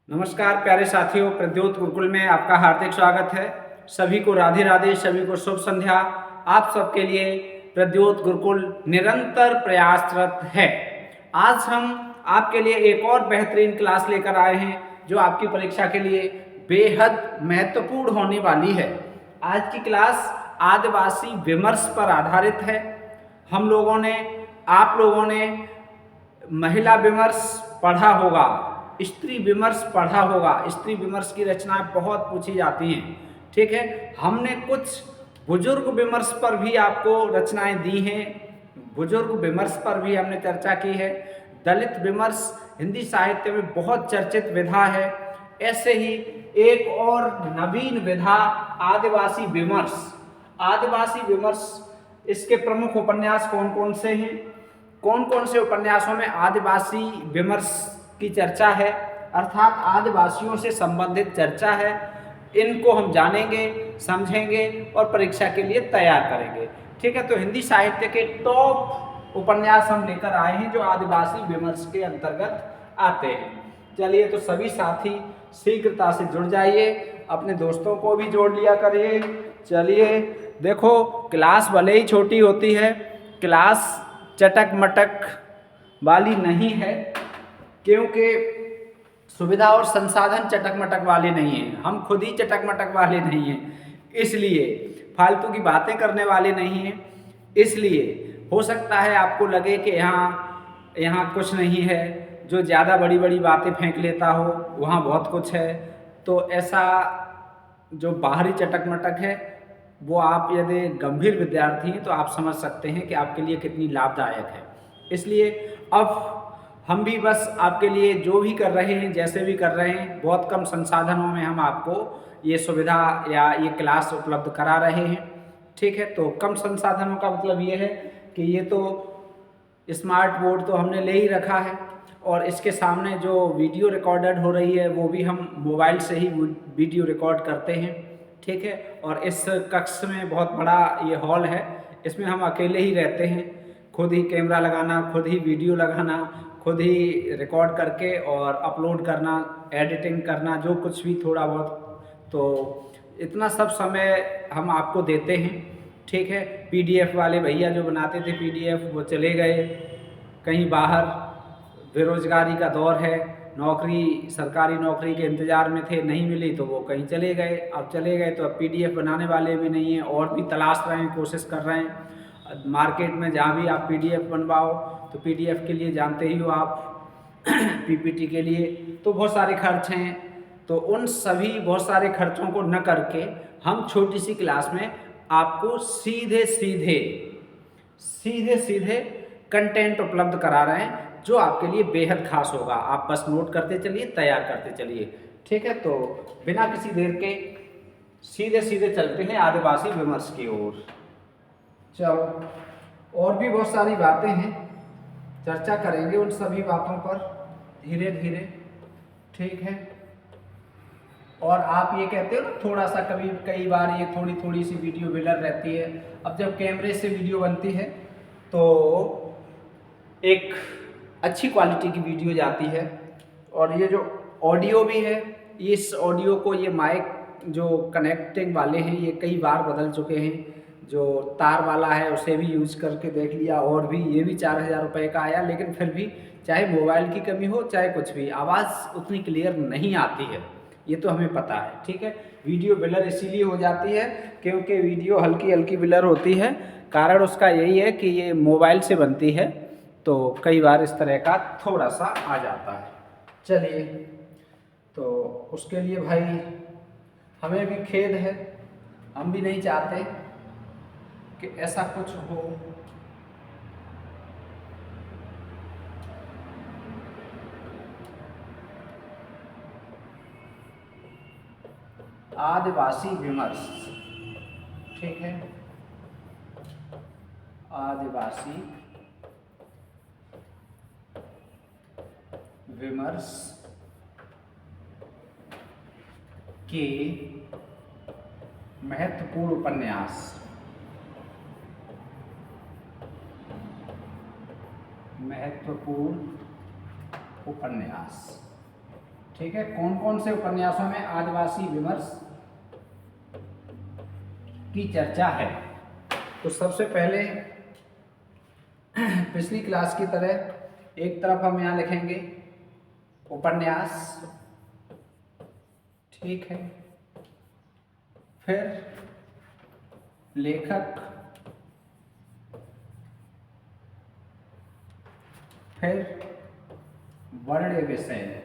नमस्कार प्यारे साथियों, प्रद्योत गुरुकुल में आपका हार्दिक स्वागत है। सभी को राधे राधे, सभी को शुभ संध्या। आप सबके लिए प्रद्योत गुरुकुल निरंतर प्रयासरत है। आज हम आपके लिए एक और बेहतरीन क्लास लेकर आए हैं जो आपकी परीक्षा के लिए बेहद महत्वपूर्ण होने वाली है। आज की क्लास आदिवासी विमर्श पर आधारित है। आप लोगों ने महिला विमर्श पढ़ा होगा, स्त्री विमर्श पढ़ा होगा। स्त्री विमर्श की रचनाएं बहुत पूछी जाती हैं, ठीक है। हमने कुछ बुजुर्ग विमर्श पर भी आपको रचनाएं दी हैं, बुजुर्ग विमर्श पर भी हमने चर्चा की है। दलित विमर्श हिंदी साहित्य में बहुत चर्चित विधा है। ऐसे ही एक और नवीन विधा आदिवासी विमर्श। आदिवासी विमर्श, इसके प्रमुख उपन्यास कौन कौन से हैं, कौन कौन से उपन्यासों में आदिवासी विमर्श की चर्चा है, अर्थात आदिवासियों से संबंधित चर्चा है। इनको हम जानेंगे, समझेंगे और परीक्षा के लिए तैयार करेंगे, ठीक है। तो हिंदी साहित्य के टॉप उपन्यास हम लेकर आए हैं जो आदिवासी विमर्श के अंतर्गत आते हैं। चलिए, तो सभी साथी शीघ्रता से जुड़ जाइए, अपने दोस्तों को भी जोड़ लिया करिए। चलिए देखो, क्लास भले ही छोटी होती है, क्लास चटक मटक वाली नहीं है, क्योंकि सुविधा और संसाधन चटक मटक वाले नहीं हैं। हम खुद ही चटक मटक वाले नहीं हैं, इसलिए फालतू की बातें करने वाले नहीं हैं। इसलिए हो सकता है आपको लगे कि यहाँ कुछ नहीं है, जो ज़्यादा बड़ी बड़ी बातें फेंक लेता हो वहाँ बहुत कुछ है। तो ऐसा जो बाहरी चटक मटक है वो आप यदि गंभीर विद्यार्थी हैं तो आप समझ सकते हैं कि आपके लिए कितनी लाभदायक है। इसलिए अब हम भी बस आपके लिए जो भी कर रहे हैं, जैसे भी कर रहे हैं, बहुत कम संसाधनों में हम आपको ये सुविधा या ये क्लास उपलब्ध करा रहे हैं, ठीक है। तो कम संसाधनों का मतलब ये है कि ये तो स्मार्ट बोर्ड तो हमने ले ही रखा है और इसके सामने जो वीडियो रिकॉर्डेड हो रही है वो भी हम मोबाइल से ही वीडियो रिकॉर्ड करते हैं, ठीक है। और इस कक्ष में बहुत बड़ा ये हॉल है, इसमें हम अकेले ही रहते हैं। खुद ही कैमरा लगाना, खुद ही वीडियो लगाना, खुद ही रिकॉर्ड करके और अपलोड करना, एडिटिंग करना, जो कुछ भी थोड़ा बहुत, तो इतना सब समय हम आपको देते हैं, ठीक है। पीडीएफ वाले भैया जो बनाते थे पीडीएफ वो चले गए कहीं बाहर, बेरोजगारी का दौर है, नौकरी, सरकारी नौकरी के इंतज़ार में थे, नहीं मिली तो वो कहीं चले गए। अब चले गए तो अब पीडीएफ बनाने वाले भी नहीं हैं, और भी तलाश रहे हैं, कोशिश कर रहे हैं। मार्केट में जहाँ भी आप पीडीएफ बनवाओ तो पीडीएफ के लिए जानते ही हो आप पीपीटी के लिए तो बहुत सारे खर्च हैं। तो उन सभी बहुत सारे खर्चों को न करके हम छोटी सी क्लास में आपको सीधे सीधे कंटेंट उपलब्ध करा रहे हैं जो आपके लिए बेहद खास होगा। आप बस नोट करते चलिए, तैयार करते चलिए, ठीक है। तो बिना किसी देर के सीधे सीधे चलते हैं आदिवासी विमर्श की ओर। चलो, और भी बहुत सारी बातें हैं, चर्चा करेंगे उन सभी बातों पर धीरे धीरे, ठीक है। और आप ये कहते हो ना, थोड़ा सा कई बार ये थोड़ी थोड़ी सी वीडियो ब्लर रहती है। अब जब कैमरे से वीडियो बनती है तो एक अच्छी क्वालिटी की वीडियो जाती है, और ये जो ऑडियो भी है, इस ऑडियो को ये माइक जो कनेक्टिंग वाले हैं ये कई बार बदल चुके हैं। जो तार वाला है उसे भी यूज करके देख लिया, और भी ये भी 4000 रुपये का आया, लेकिन फिर भी चाहे मोबाइल की कमी हो चाहे कुछ भी, आवाज़ उतनी क्लियर नहीं आती है, ये तो हमें पता है, ठीक है। वीडियो ब्लर इसीलिए हो जाती है क्योंकि वीडियो हल्की हल्की ब्लर होती है। कारण उसका यही है कि ये मोबाइल से बनती है, तो कई बार इस तरह का थोड़ा सा आ जाता है। चलिए, तो उसके लिए भाई हमें भी खेद है, हम भी नहीं चाहते कि ऐसा कुछ हो। आदिवासी विमर्श, ठीक है, आदिवासी विमर्श के महत्वपूर्ण उपन्यास, ठीक है, कौन कौन से उपन्यासों में आदिवासी विमर्श की चर्चा है। तो सबसे पहले पिछली क्लास की तरह एक तरफ हम यहाँ लिखेंगे उपन्यास, ठीक है, फिर लेखक, फिर वर्ण विषय।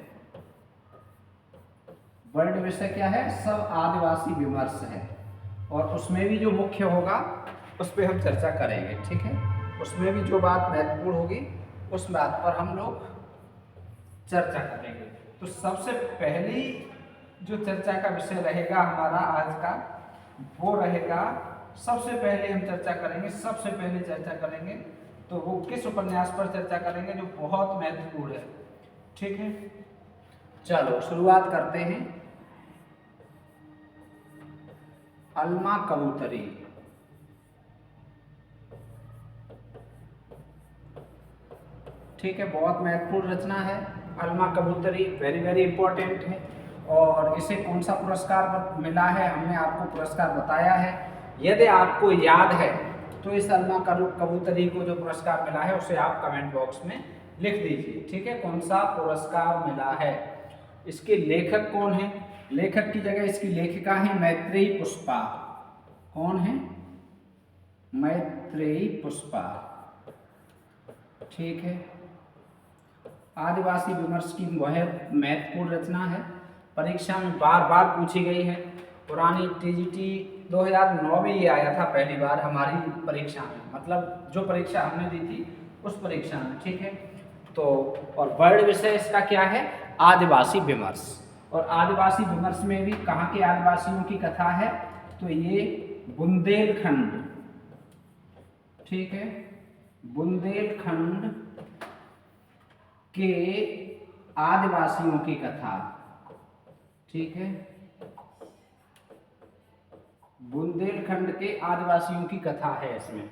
वर्ण विषय क्या है? सब आदिवासी विमर्श है, और उसमें भी जो मुख्य होगा उस पर हम चर्चा करेंगे, ठीक है। उसमें भी जो बात महत्वपूर्ण होगी उस बात पर हम लोग चर्चा करेंगे। तो सबसे पहली जो चर्चा का विषय रहेगा हमारा आज का, वो रहेगा, सबसे पहले हम चर्चा करेंगे, सबसे पहले चर्चा करेंगे तो वो किस उपन्यास पर चर्चा करेंगे जो बहुत महत्वपूर्ण है, ठीक है। चलो शुरुआत करते हैं। अलमा कबूतरी। ठीक है, बहुत महत्वपूर्ण रचना है अलमा कबूतरी, वेरी वेरी इंपॉर्टेंट है। और इसे कौन सा पुरस्कार मिला है, हमने आपको पुरस्कार बताया है। यदि आपको याद है तो इस अलमा कबूतरी को जो पुरस्कार मिला है उसे आप कमेंट बॉक्स में लिख दीजिए, ठीक है, कौन सा पुरस्कार मिला है। इसके लेखक कौन है? लेखक की जगह इसकी लेखिका है मैत्रेयी पुष्पा। कौन है? मैत्रेयी पुष्पा, ठीक है। आदिवासी विमर्श की वह महत्वपूर्ण रचना है, परीक्षा में बार बार पूछी गई है। पुरानी टीजीटी 2009 में ये आया था पहली बार हमारी परीक्षा में, मतलब जो परीक्षा हमने दी थी उस परीक्षा में, ठीक है। तो और वर्ण विषय इसका क्या है? आदिवासी विमर्श। और आदिवासी विमर्श में भी कहाँ के आदिवासियों की कथा है? तो ये बुंदेलखंड, ठीक है, बुंदेलखंड के आदिवासियों की कथा, ठीक है, बुंदेलखंड के आदिवासियों की कथा है इसमें,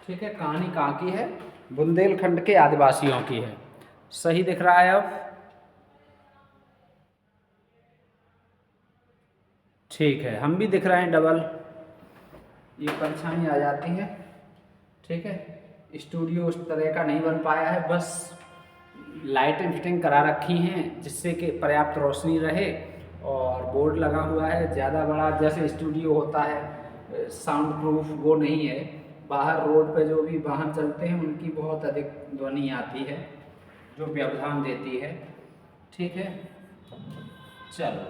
ठीक है। कहानी कहाँ की है? बुंदेलखंड के आदिवासियों की है। सही दिख रहा है अब? ठीक है, हम भी दिख रहे हैं डबल, ये परछाई आ जाती है, ठीक है। स्टूडियो उस तरह का नहीं बन पाया है, बस लाइटें फिटिंग करा रखी हैं जिससे कि पर्याप्त रोशनी रहे, और बोर्ड लगा हुआ है। ज़्यादा बड़ा जैसे स्टूडियो होता है साउंड प्रूफ वो नहीं है। बाहर रोड पे जो भी वाहन चलते हैं उनकी बहुत अधिक ध्वनि आती है जो व्यवधान देती है, ठीक है। चलो,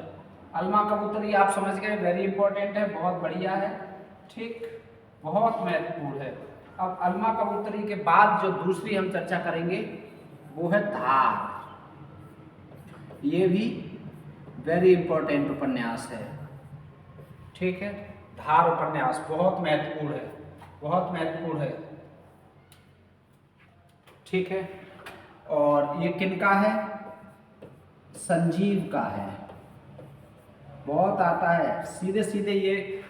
अलमा कबूतरी आप समझ गए, वेरी इंपॉर्टेंट है, बहुत बढ़िया है, ठीक, बहुत महत्वपूर्ण है। अब अलमा कबूतरी के बाद जो दूसरी हम चर्चा करेंगे वो है धार। ये भी वेरी इंपॉर्टेंट उपन्यास है, ठीक है। धार उपन्यास बहुत महत्वपूर्ण है, बहुत महत्वपूर्ण है, ठीक है। और ये किनका है? संजीव का है। बहुत आता है, सीधे सीधे ये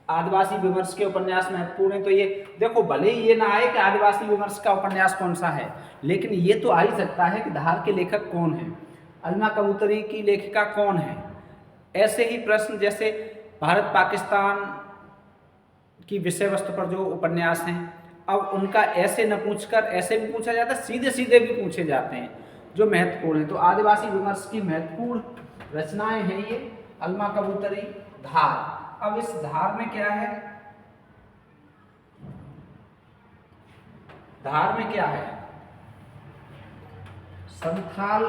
आदिवासी विमर्श के उपन्यास महत्वपूर्ण है। तो ये देखो, भले ही ये ना आए कि आदिवासी विमर्श का उपन्यास कौन सा है, लेकिन ये तो आ ही सकता है कि धार के लेखक कौन है, अलमा कबूतरी की लेखिका कौन है। ऐसे ही प्रश्न जैसे भारत पाकिस्तान की विषय वस्तु पर जो उपन्यास हैं, अब उनका ऐसे न पूछकर ऐसे भी पूछा जाता है, सीधे सीधे भी पूछे जाते हैं जो महत्वपूर्ण है। तो आदिवासी विमर्श की महत्वपूर्ण रचनाएं हैं ये अलमा कबूतरी, धार। अब इस धार में क्या है? धार में क्या है? संथाल,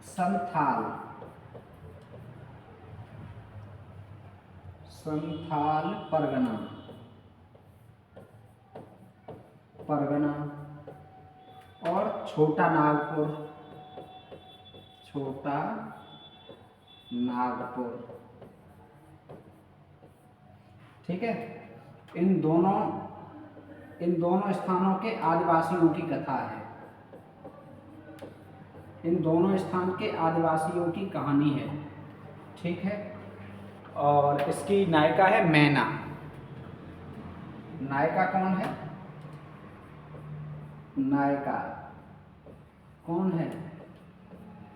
संथाल, संथाल परगना, परगना, और छोटा नागपुर, छोटा नागपुर, ठीक है। इन दोनों स्थानों के आदिवासियों की कथा है, इन दोनों स्थान के आदिवासियों की कहानी है, ठीक है। और इसकी नायिका है मैना। नायिका कौन है? नायिका कौन है?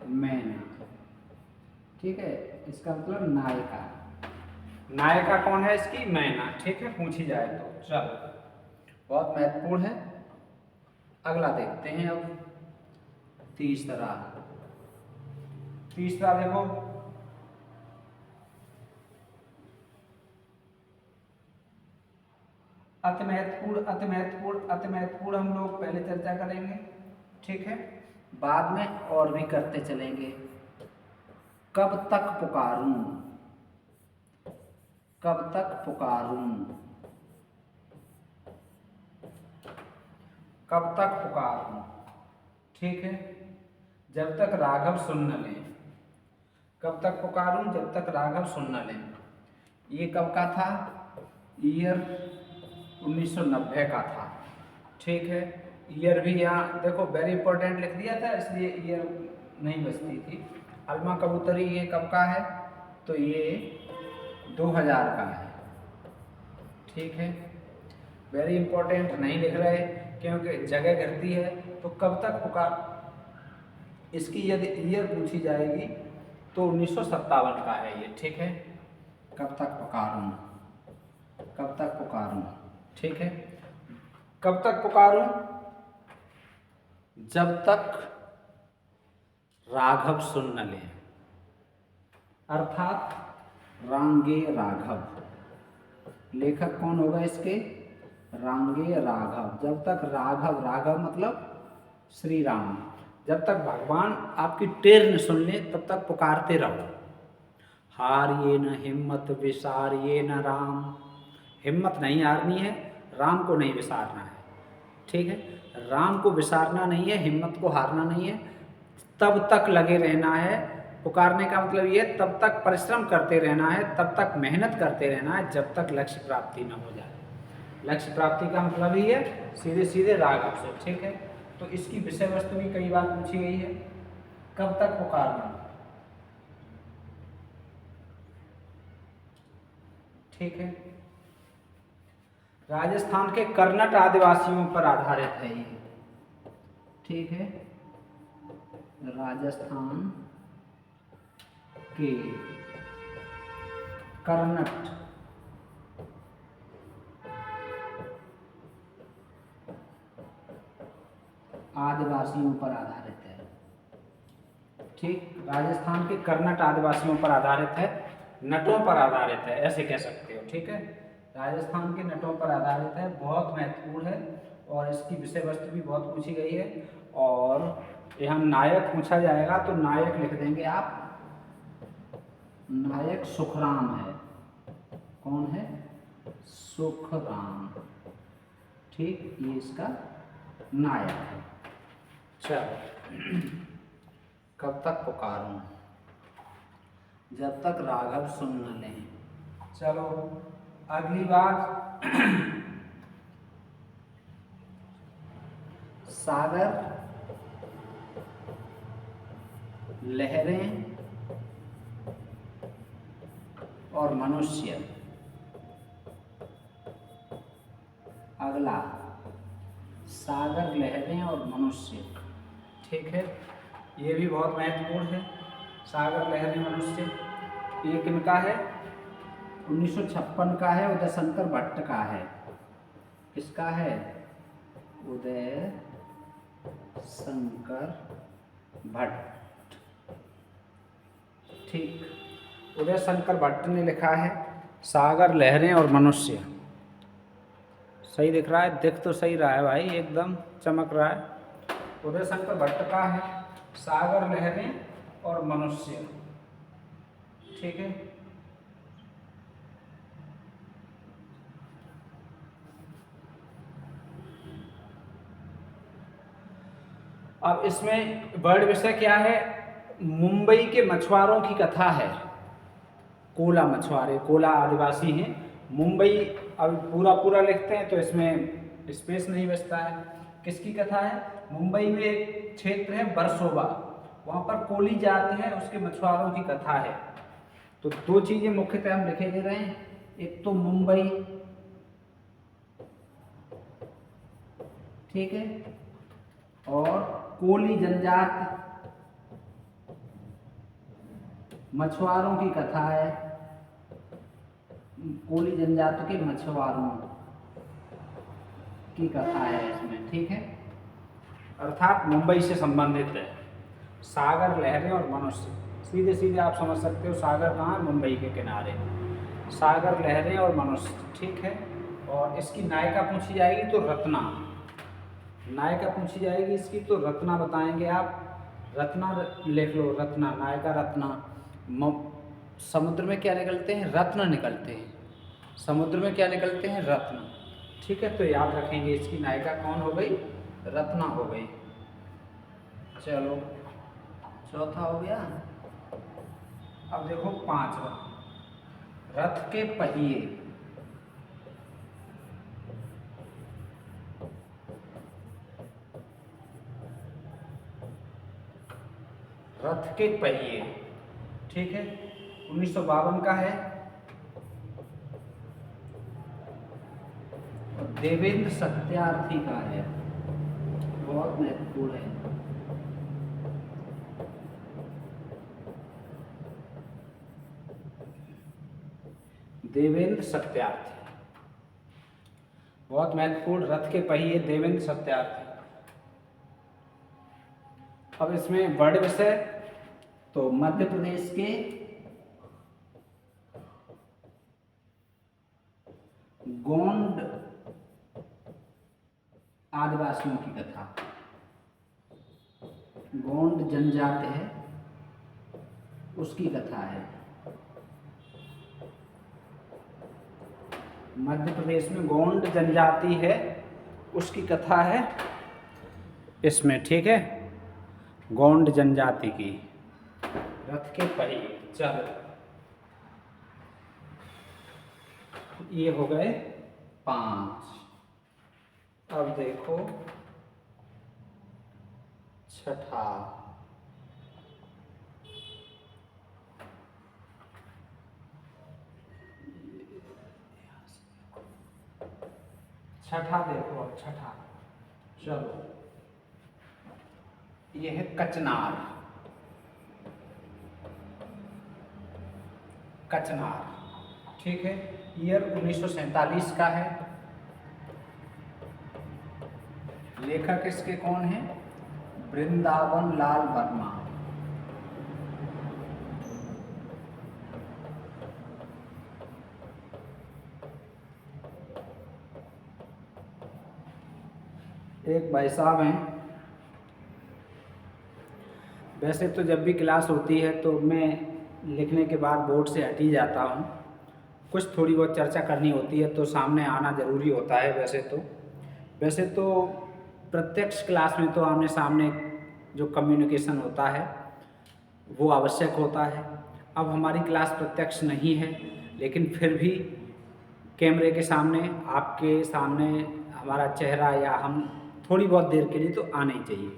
मैना, ठीक है, इसका मतलब नायिका। नायिका कौन है इसकी? मैना। ठीक है, पूछी जाए तो। चलो, बहुत महत्वपूर्ण है। अगला देखते हैं अब। तीसरा देखो, अति महत्वपूर्ण हम लोग पहले चर्चा करेंगे। ठीक है, बाद में और भी करते चलेंगे। कब तक पुकारूं, कब तक पुकारूं, कब तक पुकारूं। ठीक है, जब तक राघव सुन न लें। कब तक पुकारूं, जब तक राघव सुन न लें। ये कब का था? ईयर 1990 का था। ठीक है, ईयर भी यहाँ देखो वेरी इंपॉर्टेंट लिख दिया था, इसलिए ईयर नहीं बचती थी। अलमा कबूतरी ये कब का है? तो ये 2000 का है। ठीक है, वेरी इंपॉर्टेंट नहीं लिख रहे क्योंकि जगह घटती है। तो कब तक पुकार, इसकी यदि ईयर पूछी जाएगी तो 1957 का है ये। ठीक है, कब तक पुकारूं, कब तक पुकारूं। ठीक है, कब तक पुकारूं, जब तक राघव सुन न ले, अर्थात रांगे राघव। लेखक कौन होगा इसके? रांगे राघव। जब तक राघव, राघव मतलब श्री राम, जब तक भगवान आपकी टेर न सुन ले तब तक पुकारते रहो। हारिए न हिम्मत विसारिए न राम। हिम्मत नहीं हारनी है, राम को नहीं विसारना है। ठीक है, राम को विसारना नहीं है, हिम्मत को हारना नहीं है, तब तक लगे रहना है। पुकारने का मतलब ये, तब तक परिश्रम करते रहना है, तब तक मेहनत करते रहना है, जब तक लक्ष्य प्राप्ति न हो जाए। लक्ष्य प्राप्ति का मतलब ही है सीधे सीधे राघव से। ठीक है, तो इसकी विषय वस्तु भी कई बार पूछी गई है। कब तक पुकारना। ठीक है, राजस्थान के कर्नट आदिवासियों पर आधारित है ये। ठीक है, राजस्थान के कर्नट आदिवासियों पर आधारित है। ठीक, राजस्थान के कर्नट आदिवासियों पर आधारित है, नटों पर आधारित है, ऐसे कह सकते हो। ठीक है, राजस्थान के नटों पर आधारित है, बहुत महत्वपूर्ण है और इसकी विषय वस्तु भी बहुत पूछी गई है। और यहाँ नायक पूछा जाएगा तो नायक लिख देंगे आप, नायक सुखराम है। कौन है? सुखराम। ठीक, ये इसका नायक है। चलो, कब तक पुकारूं, जब तक राघव सुन न लें। चलो, अगली बात सागर, लहरें और मनुष्य। अगला, सागर, लहरें और मनुष्य। ठीक है, ये भी बहुत महत्वपूर्ण है। सागर, लहरें, मनुष्य ये किनका है? 1956 का है, उदय शंकर भट्ट का है। किसका है? उदय शंकर भट्ट। ठीक, उदय शंकर भट्ट ने लिखा है सागर, लहरें और मनुष्य। सही दिख रहा है? दिख तो सही रहा है भाई, एकदम चमक रहा है। उदय शंकर भट्ट का है सागर, लहरें और मनुष्य। ठीक है, अब इसमें वर्ड विषय क्या है? मुंबई के मछुआरों की कथा है। कोला मछुआरे, कोला आदिवासी हैं मुंबई। अब पूरा लिखते हैं तो इसमें स्पेस नहीं बचता है। किसकी कथा है? मुंबई में एक क्षेत्र है बरसोबा, वहाँ पर कोली जाति है, उसके मछुआरों की कथा है। तो दो चीजें मुख्यतः हम लिखे दे रहे हैं, एक तो मुंबई, ठीक है, और कोली जनजाति, मछुआरों की कथा है, कोली जनजाति के मछुआरों की कथा है इसमें, ठीक है। अर्थात मुंबई से संबंधित है। सागर, लहरें और मनुष्य, सीधे सीधे आप समझ सकते हो सागर कहाँ है, मुंबई के किनारे। सागर, लहरें और मनुष्य, ठीक है। और इसकी नायिका पूछी जाएगी तो रत्ना, नायिका पूछी जाएगी इसकी तो रत्ना बताएंगे आप। रत्ना लिख लो, रत्ना, नायिका रत्ना। समुद्र में क्या निकलते हैं, रत्न निकलते हैं। समुद्र में क्या निकलते हैं, रत्न, ठीक है। तो याद रखेंगे इसकी नायिका कौन हो गई, रत्ना हो गई। चलो चौथा हो गया। अब देखो पांचवा, रथ के पहिए। रथ के पहिए, ठीक है, 1952 का है और देवेंद्र सत्यार्थी का है, बहुत महत्वपूर्ण है। देवेंद्र सत्यार्थी, बहुत महत्वपूर्ण, रथ के पहिए, देवेंद्र सत्यार्थी। अब इसमें वर्ड विषय, तो मध्य प्रदेश के गोंड आदिवासियों की कथा, गोंड जनजाति है उसकी कथा है। मध्य प्रदेश में गोंड जनजाति है उसकी कथा है इसमें, ठीक है, गोंड जनजाति की। रथ के पहिए, चलो ये हो गए 5। अब देखो छठा, छठा देखो, अब छठा, चलो ये है कचनार। कचनार, ठीक है, ईयर 1947 का है। लेखक इसके कौन है, वृंदावन लाल वर्मा। एक भाई साहब हैं, वैसे तो जब भी क्लास होती है तो मैं लिखने के बाद बोर्ड से हट ही जाता हूँ, कुछ थोड़ी बहुत चर्चा करनी होती है तो सामने आना ज़रूरी होता है। वैसे तो प्रत्यक्ष क्लास में तो आमने सामने जो कम्युनिकेशन होता है वो आवश्यक होता है। अब हमारी क्लास प्रत्यक्ष नहीं है, लेकिन फिर भी कैमरे के सामने, आपके सामने हमारा चेहरा या हम थोड़ी बहुत देर के लिए तो आना ही चाहिए।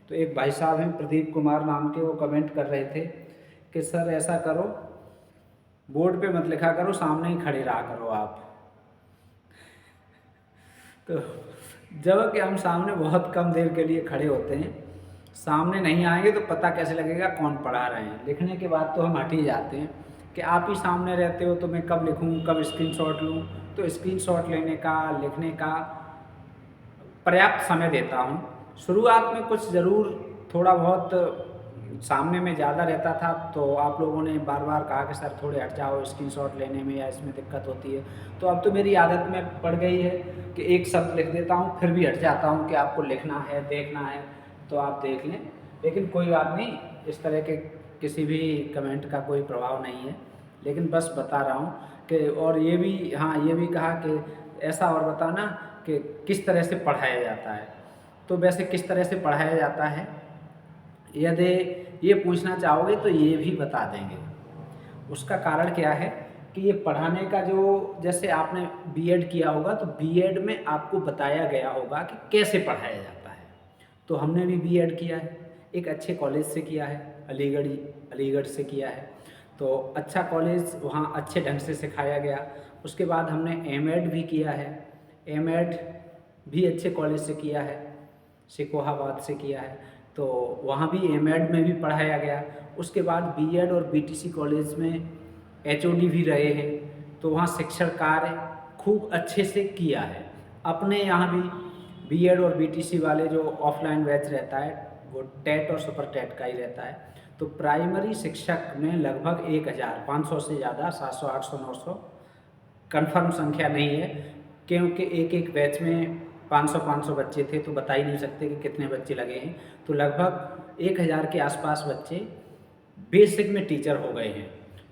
तो एक भाई साहब हैं प्रदीप कुमार नाम के, वो कमेंट कर रहे थे कि सर ऐसा करो, बोर्ड पे मत लिखा करो, सामने ही खड़े रहा करो आप। तो जब कि हम सामने बहुत कम देर के लिए खड़े होते हैं, सामने नहीं आएंगे तो पता कैसे लगेगा कौन पढ़ा रहे हैं। लिखने के बाद तो हम हट ही जाते हैं कि आप ही सामने रहते हो तो मैं कब लिखूं, कब स्क्रीनशॉट लूं। तो स्क्रीनशॉट लेने का, लिखने का पर्याप्त समय देता हूं। शुरुआत में कुछ ज़रूर थोड़ा बहुत सामने में ज़्यादा रहता था, तो आप लोगों ने बार बार कहा कि सर थोड़े हट जाओ, स्क्रीनशॉट लेने में या इसमें दिक्कत होती है। तो अब तो मेरी आदत में पड़ गई है कि एक शब्द लिख देता हूँ, फिर भी हट जाता हूँ कि आपको लिखना है, देखना है तो आप देख लें। लेकिन कोई बात नहीं, इस तरह के किसी भी कमेंट का कोई प्रभाव नहीं है, लेकिन बस बता रहा हूँ कि, और ये भी, हाँ ये भी कहा कि ऐसा और बताना कि किस तरह से पढ़ाया जाता है। तो वैसे किस तरह से पढ़ाया जाता है यदि ये पूछना चाहोगे तो ये भी बता देंगे। उसका कारण क्या है कि ये पढ़ाने का जो, जैसे आपने बीएड किया होगा तो बीएड में आपको बताया गया होगा कि कैसे पढ़ाया जाता है। तो हमने भी बीएड किया है, एक अच्छे कॉलेज से किया है, अलीगढ़ से किया है। तो अच्छा कॉलेज, वहाँ अच्छे ढंग से सिखाया गया। उसके बाद हमने एमएड भी किया है, एमएड भी अच्छे कॉलेज से किया है, सिकोहाबाद से किया है। तो वहाँ भी एमएड में भी पढ़ाया गया। उसके बाद बीएड और बीटीसी कॉलेज में एचओडी भी रहे हैं, तो वहाँ शिक्षण कार्य खूब अच्छे से किया है। अपने यहाँ भी बीएड और बीटीसी वाले जो ऑफलाइन बैच रहता है वो टेट और सुपर टेट का ही रहता है। तो प्राइमरी शिक्षक में लगभग 1500 से ज़्यादा 700 800 900 कंफर्म संख्या नहीं है, क्योंकि एक एक बैच में 500 बच्चे थे, तो बता ही नहीं सकते कि कितने बच्चे लगे हैं। तो लगभग 1000 के आसपास बच्चे बेसिक में टीचर हो गए हैं।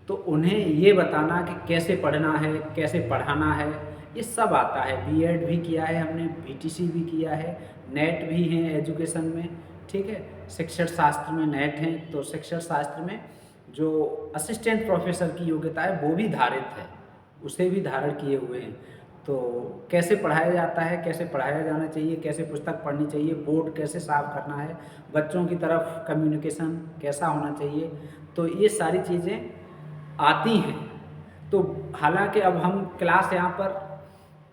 तो उन्हें ये बताना कि कैसे पढ़ना है, कैसे पढ़ाना है, ये सब आता है। बीएड भी किया है हमने, बीटीसी भी किया है, नेट भी हैं एजुकेशन में, ठीक है। शिक्षण शास्त्र में नेट हैं, तो शिक्षण शास्त्र में जो असिस्टेंट प्रोफेसर की योग्यता है वो भी धारित है, उसे भी धारण किए हुए हैं। तो कैसे पढ़ाया जाता है, कैसे पढ़ाया जाना चाहिए, कैसे पुस्तक पढ़नी चाहिए, बोर्ड कैसे साफ करना है, बच्चों की तरफ कम्युनिकेशन कैसा होना चाहिए, तो ये सारी चीज़ें आती हैं। तो हालांकि अब हम क्लास यहाँ पर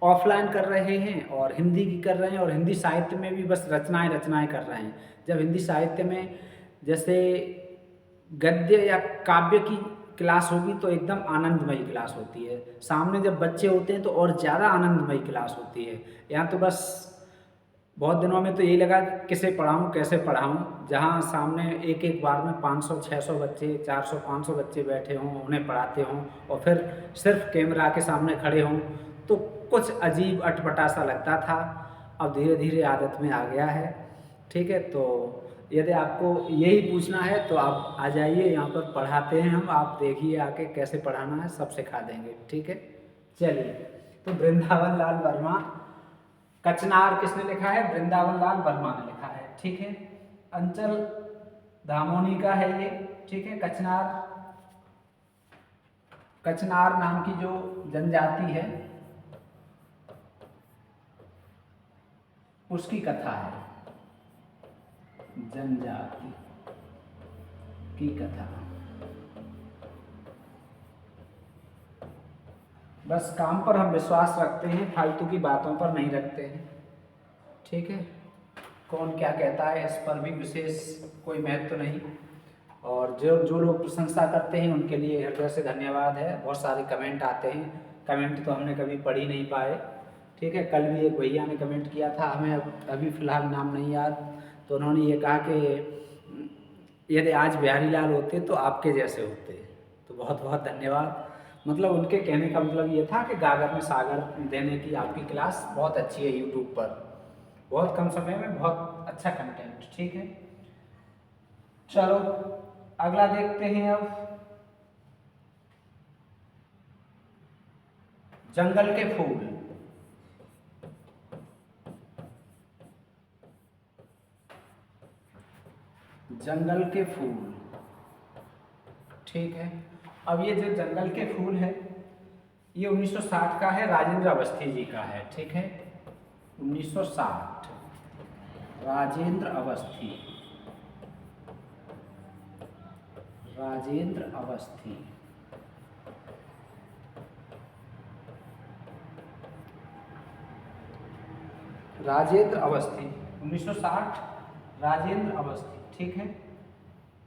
ऑफलाइन कर रहे हैं और हिंदी की कर रहे हैं, और हिंदी साहित्य में भी बस रचनाएं कर रहे हैं। जब हिंदी साहित्य में जैसे गद्य या काव्य की क्लास होगी तो एकदम आनंदमयी क्लास होती है। सामने जब बच्चे होते हैं तो और ज़्यादा आनंदमयी क्लास होती है। यहाँ तो बस बहुत दिनों में तो यही लगा किसे पढ़ाऊँ, कैसे पढ़ाऊँ, जहाँ सामने एक एक बार में 500 600 बच्चे, 400 500 बच्चे बैठे हों, उन्हें पढ़ाते हों और फिर सिर्फ कैमरा के सामने खड़े हों, तो कुछ अजीब अटपटा सा लगता था। अब धीरे धीरे आदत में आ गया है, ठीक है। तो यदि आपको यही पूछना है तो आप आ जाइए, यहाँ पर पढ़ाते हैं हम, आप देखिए आके कैसे पढ़ाना है, सब सिखा देंगे, ठीक है। चलिए, तो वृंदावन लाल वर्मा, कचनार किसने लिखा है? वृंदावन लाल वर्मा ने लिखा है, ठीक है। अंचल दामोनी का है ये, ठीक है। कचनार नाम की जो जनजाति है उसकी कथा है, जनजाति की कथा। बस काम पर हम विश्वास रखते हैं, फालतू की बातों पर नहीं रखते हैं, ठीक है। कौन क्या कहता है इस पर भी विशेष कोई महत्व नहीं। और जो लोग प्रशंसा करते हैं उनके लिए हृदय से धन्यवाद है। बहुत सारे कमेंट आते हैं, कमेंट तो हमने कभी पढ़ ही नहीं पाए, ठीक है। कल भी एक भैया ने कमेंट किया था, हमें अभी फ़िलहाल नाम नहीं याद, तो उन्होंने ये कहा कि यदि आज बिहारी लाल होते तो आपके जैसे होते। तो बहुत बहुत धन्यवाद। मतलब उनके कहने का मतलब ये था कि गागर में सागर देने की आपकी क्लास बहुत अच्छी है, यूट्यूब पर बहुत कम समय में बहुत अच्छा कंटेंट, ठीक है। चलो अगला देखते हैं अब, जंगल के फूल। जंगल के फूल, ठीक है। अब ये जो जंगल के फूल है ये 1960 का है, राजेंद्र अवस्थी जी का है, ठीक है। 1960, राजेंद्र अवस्थी, राजेंद्र अवस्थी। राजेंद्र अवस्थी 1960, राजेंद्र अवस्थी, ठीक है।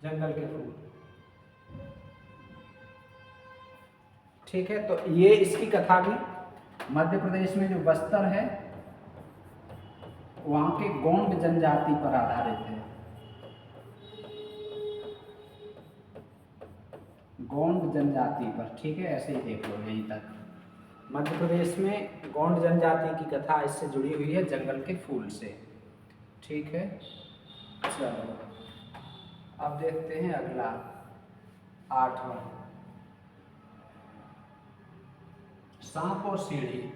जंगल के फूल, ठीक है। तो ये इसकी कथा भी मध्य प्रदेश में जो बस्तर है वहाँ के गोंड जनजाति पर आधारित है। गोंड जनजाति पर, ठीक है, ऐसे ही देख लो यहीं तक। मध्य प्रदेश में गोंड जनजाति की कथा इससे जुड़ी हुई है, जंगल के फूल से, ठीक है। चलो अब देखते हैं अगला, 8वां, सांप और सीढ़ी।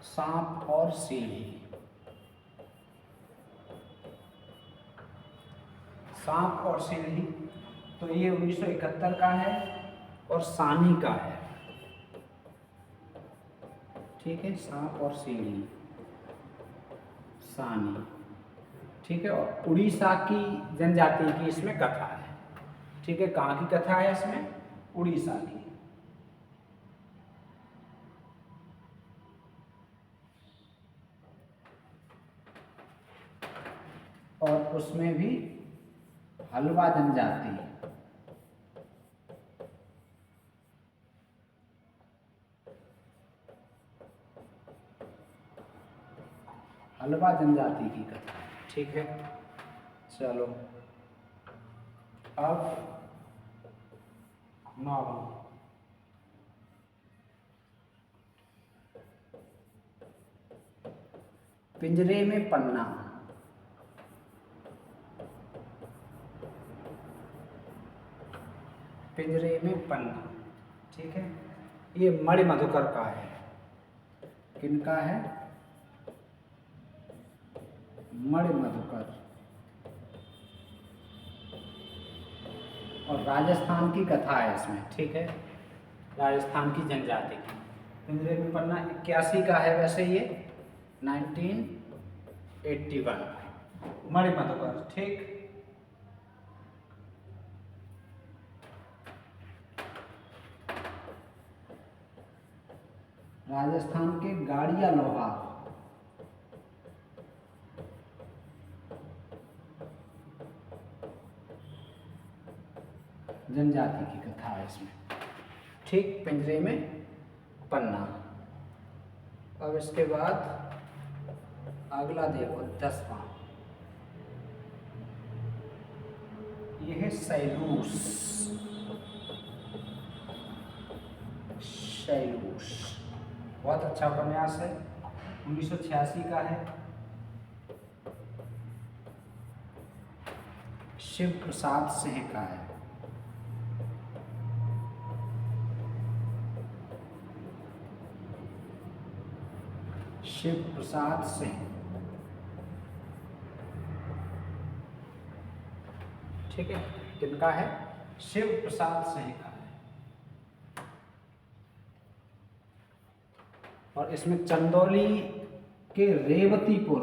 सांप और सीढ़ी, सांप और सीढ़ी, तो ये 1971 का है और सानी का है, ठीक है। सांप और सीढ़ी, सानी, ठीक है। और उड़ीसा की जनजाति की इसमें कथा है, ठीक है। कहाँ की कथा है इसमें? उड़ीसा की। और उसमें भी हलवा जनजाति। हलवा जनजाति की कथा, ठीक है। चलो अब 9वां, पिंजरे में पन्ना। पिंजरे में पन्ना, ठीक है। ये मणिमधुकर का है। किनका है? मणिमधुकर। और राजस्थान की कथा है इसमें, ठीक है। राजस्थान की जनजाति की। पिंजरे में पन्ना 81 का है वैसे ये, 1981, मणिमधुकर, ठीक। राजस्थान के गाड़िया लोहार। जनजाति की कथा है इसमें, ठीक। पिंजरे में पन्ना। अब इसके बाद अगला देखो 10वां, यह है सैलूस। सैलूस बहुत अच्छा उपन्यास है, 1986 का है। शिव प्रसाद सिंह का है। शिव प्रसाद सिंह, ठीक है। किनका है? शिव प्रसाद सिंह का है। और इसमें चंदौली के रेवतीपुर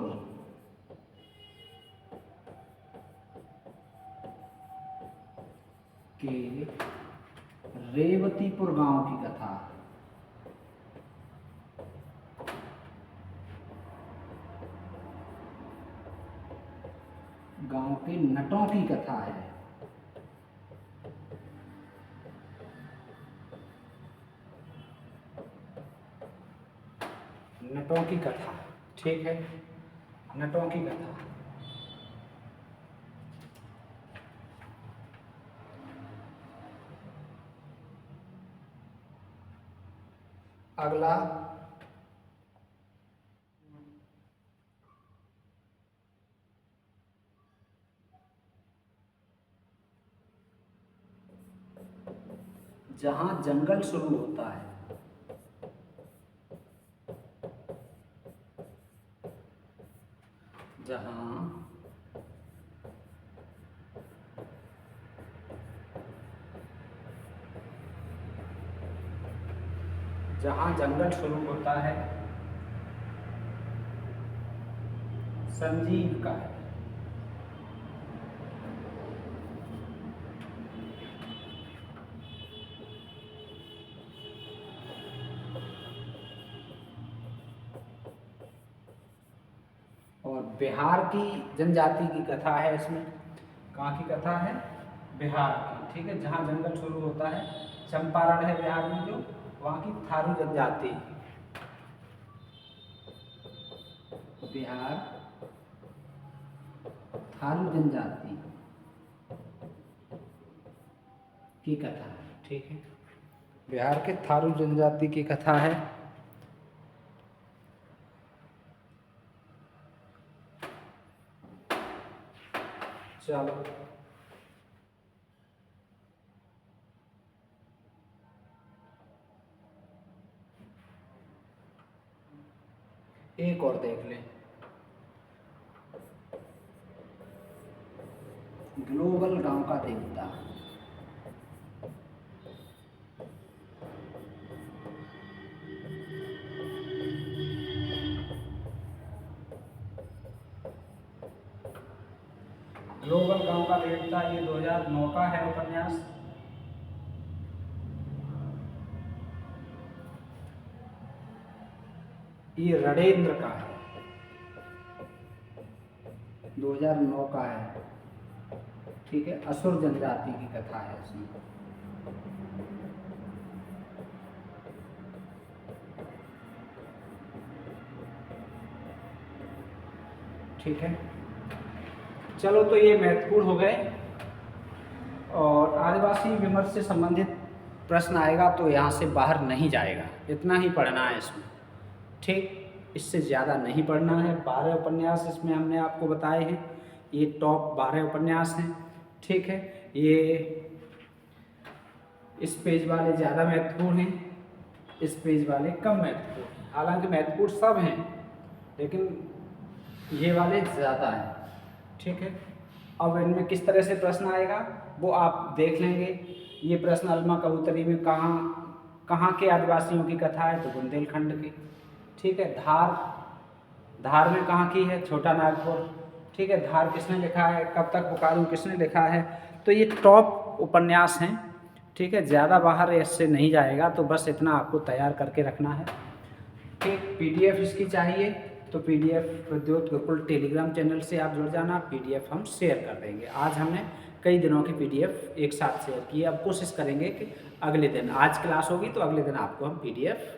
गांव की कथा। गांव के नटों की कथा है। नटों की कथा, ठीक है। नटों की कथा। अगला जहां जंगल शुरू होता है। जहां जंगल शुरू होता है, संजीव का है। और बिहार की जनजाति की कथा है इसमें। कहाँ की कथा है? बिहार की, ठीक है। जहाँ जंगल शुरू होता है, चंपारण है बिहार में जो, वहाँ की थारू जनजाति। बिहार थारू जनजाति की कथा, ठीक है। बिहार के थारू जनजाति की कथा है। चलो एक और देख लें, ग्लोबल गांव का देवता। ग्लोबल गांव का देवता ये 2009 का है उपन्यास। ये रणेंद्र का है। 2009 का है, ठीक है। असुर जनजाति की कथा है इसमें। ठीक है, चलो तो ये महत्वपूर्ण हो गए। और आदिवासी विमर्श से संबंधित प्रश्न आएगा तो यहाँ से बाहर नहीं जाएगा, इतना ही पढ़ना है इसमें, ठीक। इससे ज़्यादा नहीं पढ़ना है। 12 उपन्यास इसमें हमने आपको बताए हैं, ये टॉप 12 उपन्यास हैं, ठीक है। ये इस पेज वाले ज़्यादा महत्वपूर्ण हैं, इस पेज वाले कम महत्वपूर्ण हैं। हालांकि महत्वपूर्ण सब हैं, लेकिन ये वाले ज़्यादा हैं, ठीक है। अब इनमें किस तरह से प्रश्न आएगा वो आप देख लेंगे। ये प्रश्न अलमा कबूतरी में कहाँ के आदिवासियों की कथा है, तो बुंदेलखंड की, ठीक है। धार में कहाँ की है, छोटा नागपुर, ठीक है। धार किसने लिखा है, कब तक पुकारूं किसने लिखा है। तो ये टॉप उपन्यास हैं, ठीक है। ज़्यादा बाहर इससे नहीं जाएगा, तो बस इतना आपको तैयार करके रखना है, ठीक। PDF इसकी चाहिए तो PDF Pradyot Gurukul Telegram channel से आप जुड़ जाना, PDF हम शेयर कर देंगे। आज हमने कई दिनों की PDF एक साथ शेयर की। अब कोशिश करेंगे कि अगले दिन, आज क्लास होगी तो अगले दिन आपको हम PDF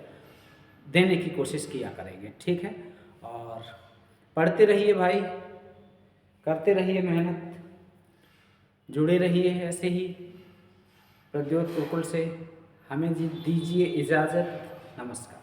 देने की कोशिश किया करेंगे, ठीक है। और पढ़ते रहिए भाई, करते रहिए मेहनत, जुड़े रहिए ऐसे ही प्रद्योत गुरुकुल से। हमें दीजिए इजाज़त, नमस्कार।